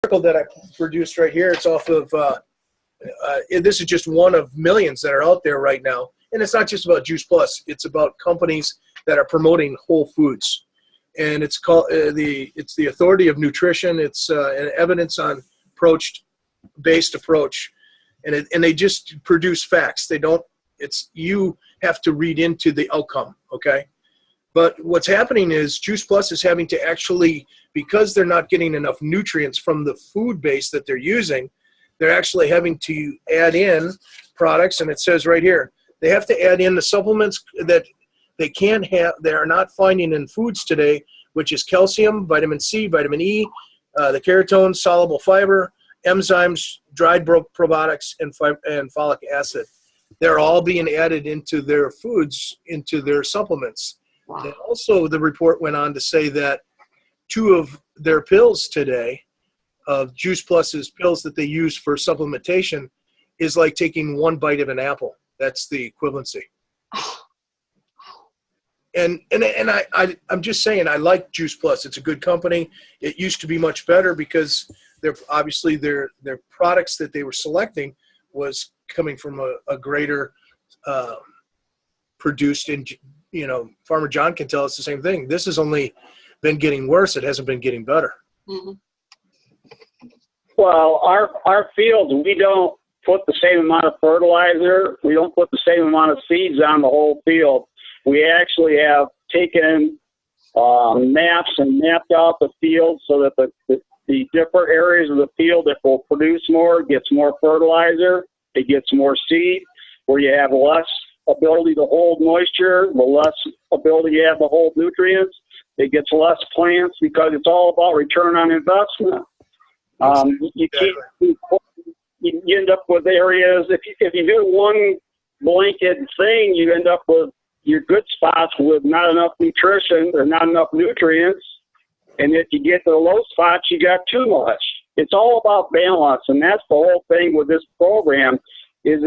article that I produced right here. It's off of, this is just one of millions that are out there right now. And it's not just about Juice Plus. It's about companies that are promoting whole foods. And it's called it's the Authority of Nutrition. It's an evidence on based approach. And they just produce facts. They don't, you have to read into the outcome, okay? But what's happening is Juice Plus is having to actually, because they're not getting enough nutrients from the food base that they're using, they're actually having to add in products, and it says right here, they have to add in the supplements that they can't have, they are not finding in foods today, which is calcium, vitamin C, vitamin E, the keratin, soluble fiber, enzymes, dried probiotics, and folic acid. They're all being added into their foods, into their supplements. Wow. And also, the report went on to say that 2 of their pills today, of Juice Plus's pills that they use for supplementation, is like taking 1 bite of an apple. That's the equivalency. And I'm just saying, I like Juice Plus. It's a good company. It used to be much better because they're obviously their products that they were selecting was coming from a greater produced in, Farmer John can tell us the same thing. This has only been getting worse. It hasn't been getting better. Mm-hmm. Well, our fields, we don't put the same amount of fertilizer. We don't put the same amount of seeds on the whole field. We actually have taken maps and mapped out the field so that the different areas of the field that will produce more gets more fertilizer, it gets more seed, where you have less ability to hold moisture, the less ability you have to hold nutrients, it gets less plants because it's all about return on investment. You end up with areas, if you do one blanket thing, you end up with your good spots with not enough nutrition or not enough nutrients. And if you get to the low spots, you got too much. It's all about balance, and that's the whole thing with this program. It's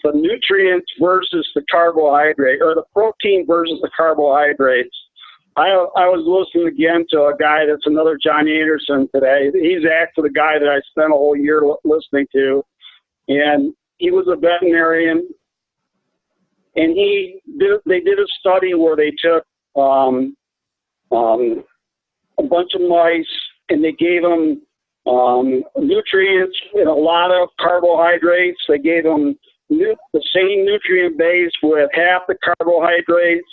the nutrients versus the carbohydrate, or the protein versus the carbohydrates. I was listening again to a guy that's another John Anderson today. He's actually the guy that I spent a whole year listening to, and he was a veterinarian. And they did a study where they took a bunch of mice and they gave them nutrients and a lot of carbohydrates. They gave them the same nutrient base with half the carbohydrates,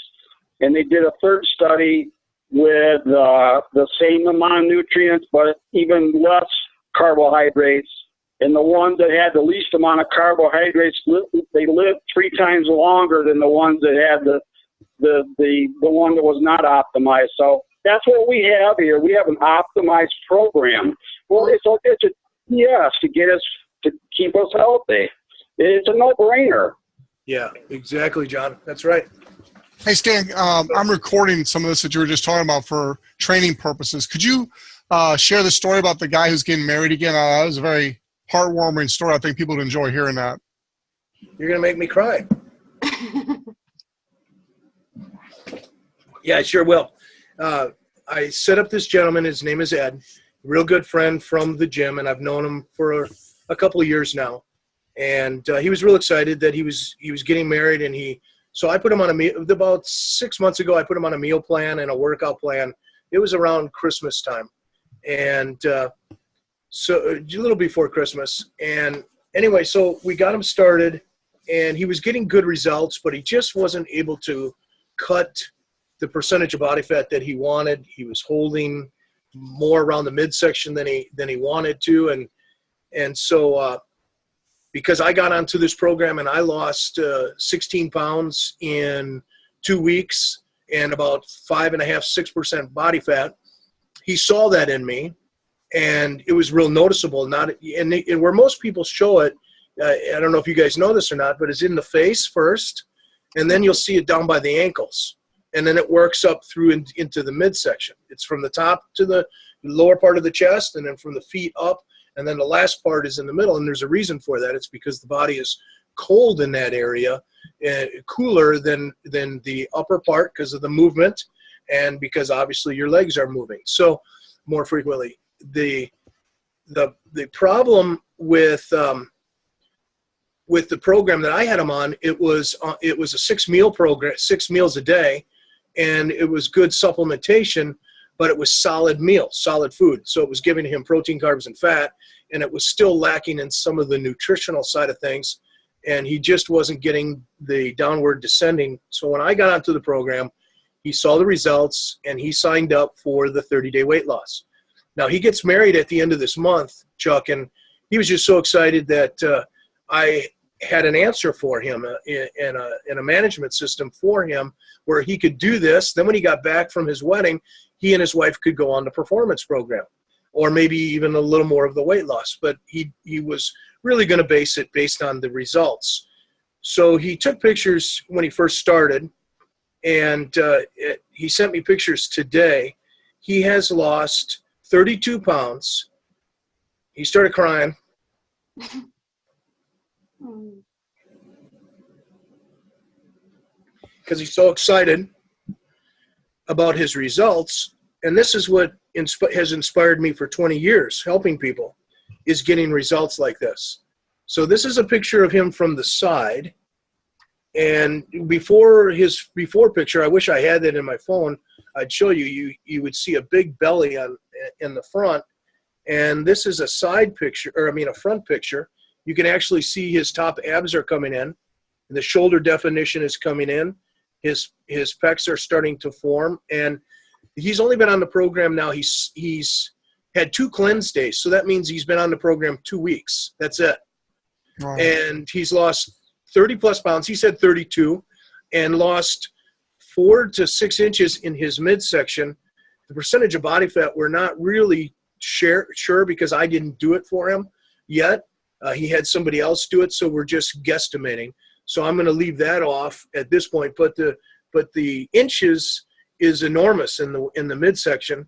and they did a third study with the same amount of nutrients but even less carbohydrates. And the ones that had the least amount of carbohydrates, they lived 3 times longer than the ones that had the one that was not optimized. So that's what we have here. We have an optimized program. Well, it's a yes to get us to keep us healthy. It's a no-brainer. Yeah, exactly, John. That's right. Hey, Stan, I'm recording some of this that you were just talking about for training purposes. Could you share the story about the guy who's getting married again? That was a very heartwarming story. I think people would enjoy hearing that. You're going to make me cry. Yeah, I sure will. I set up this gentleman. His name is Ed, real good friend from the gym, and I've known him for a couple of years now. And he was real excited that he was getting married, and so I put him on about 6 months ago, I put him on a meal plan and a workout plan. It was around Christmas time. And so a little before Christmas. And anyway, so we got him started, and he was getting good results, but he just wasn't able to cut the percentage of body fat that he wanted. He was holding more around the midsection than he wanted to. And so because I got onto this program and I lost 16 pounds in 2 weeks and about 5.5%, 6% body fat, he saw that in me. And it was real noticeable. And where most people show it, I don't know if you guys know this or not, but it's in the face first, and then you'll see it down by the ankles. And then it works up through into the midsection. It's from the top to the lower part of the chest, and then from the feet up, and then the last part is in the middle. And there's a reason for that. It's because the body is cold in that area, cooler than the upper part because of the movement, and because obviously your legs are moving so more frequently. the problem with the program that I had him on, it was a 6-meal program, 6 meals a day, and it was good supplementation, but it was solid meals, solid food. So it was giving him protein, carbs, and fat, and it was still lacking in some of the nutritional side of things, and he just wasn't getting the downward descending. So when I got onto the program, he saw the results, and he signed up for the 30-day weight loss. Now, he gets married at the end of this month, Chuck, and he was just so excited that I had an answer for him in a management system for him where he could do this. Then when he got back from his wedding, he and his wife could go on the performance program, or maybe even a little more of the weight loss. But he was really going to base it based on the results. So he took pictures when he first started, and he sent me pictures today. He has lost 32 pounds. He started crying. Because he's so excited about his results. And this is what has inspired me for 20 years, helping people, is getting results like this. So this is a picture of him from the side. And before his before picture, I wish I had that in my phone, I'd show you. You would see a big belly in the front. And this is a side picture, or I mean a front picture. You can actually see his top abs are coming in. The shoulder definition is coming in. His pecs are starting to form. And he's only been on the program now. He's had 2 cleanse days. So that means he's been on the program 2 weeks. That's it. Wow. And he's lost 30 plus pounds. He said 32, and lost 4 to 6 inches in his midsection. The percentage of body fat, we're not really sure because I didn't do it for him yet. He had somebody else do it, so we're just guesstimating. So I'm going to leave that off at this point. But the inches is enormous in the midsection,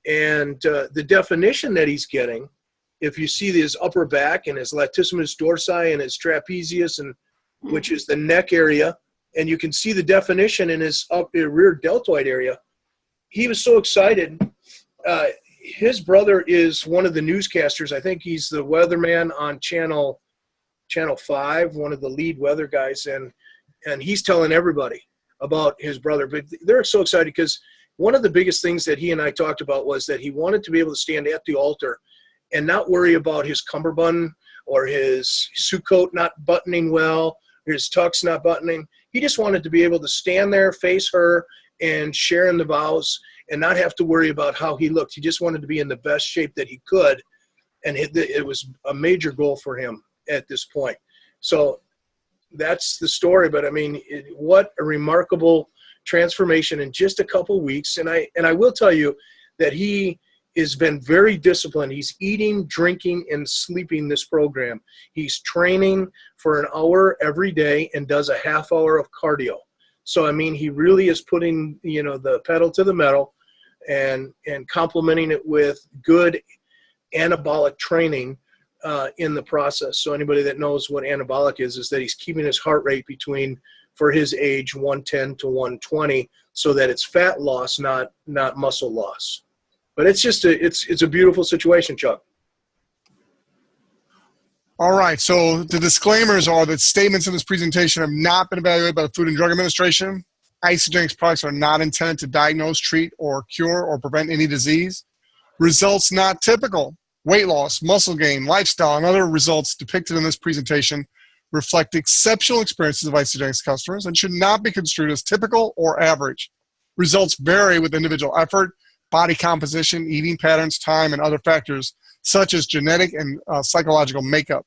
and the definition that he's getting, if you see his upper back and his latissimus dorsi and his trapezius, and which is the neck area, and you can see the definition in his rear deltoid area. He was so excited. His brother is one of the newscasters. I think he's the weatherman on Channel 5, one of the lead weather guys, and he's telling everybody about his brother. But they're so excited because one of the biggest things that he and I talked about was that he wanted to be able to stand at the altar and not worry about his cummerbund or his suit coat not buttoning well, or his tux not buttoning. He just wanted to be able to stand there, face her, and share in the vows, and not have to worry about how he looked. He just wanted to be in the best shape that he could, and it was a major goal for him at this point. So that's the story. But I mean, what a remarkable transformation in just a couple weeks. And I will tell you that he has been very disciplined. He's eating, drinking, and sleeping this program. He's training for an hour every day and does a half hour of cardio. So, I mean, he really is putting, the pedal to the metal and complementing it with good anabolic training in the process. So anybody that knows what anabolic is that he's keeping his heart rate between, for his age, 110 to 120, so that it's fat loss, not muscle loss. But it's just it's a beautiful situation, Chuck. All right. So the disclaimers are that statements in this presentation have not been evaluated by the Food and Drug Administration. Isagenix products are not intended to diagnose, treat, or cure or prevent any disease. Results not typical. Weight loss, muscle gain, lifestyle, and other results depicted in this presentation reflect exceptional experiences of Isagenix customers and should not be construed as typical or average. Results vary with individual effort, body composition, eating patterns, time, and other factors such as genetic and psychological makeup.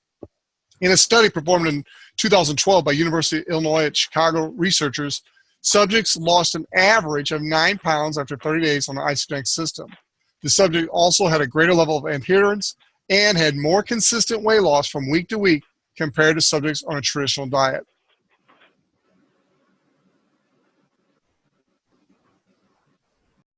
In a study performed in 2012 by University of Illinois at Chicago researchers, subjects lost an average of 9 pounds after 30 days on the Isagenix system. The subject also had a greater level of adherence and had more consistent weight loss from week to week compared to subjects on a traditional diet.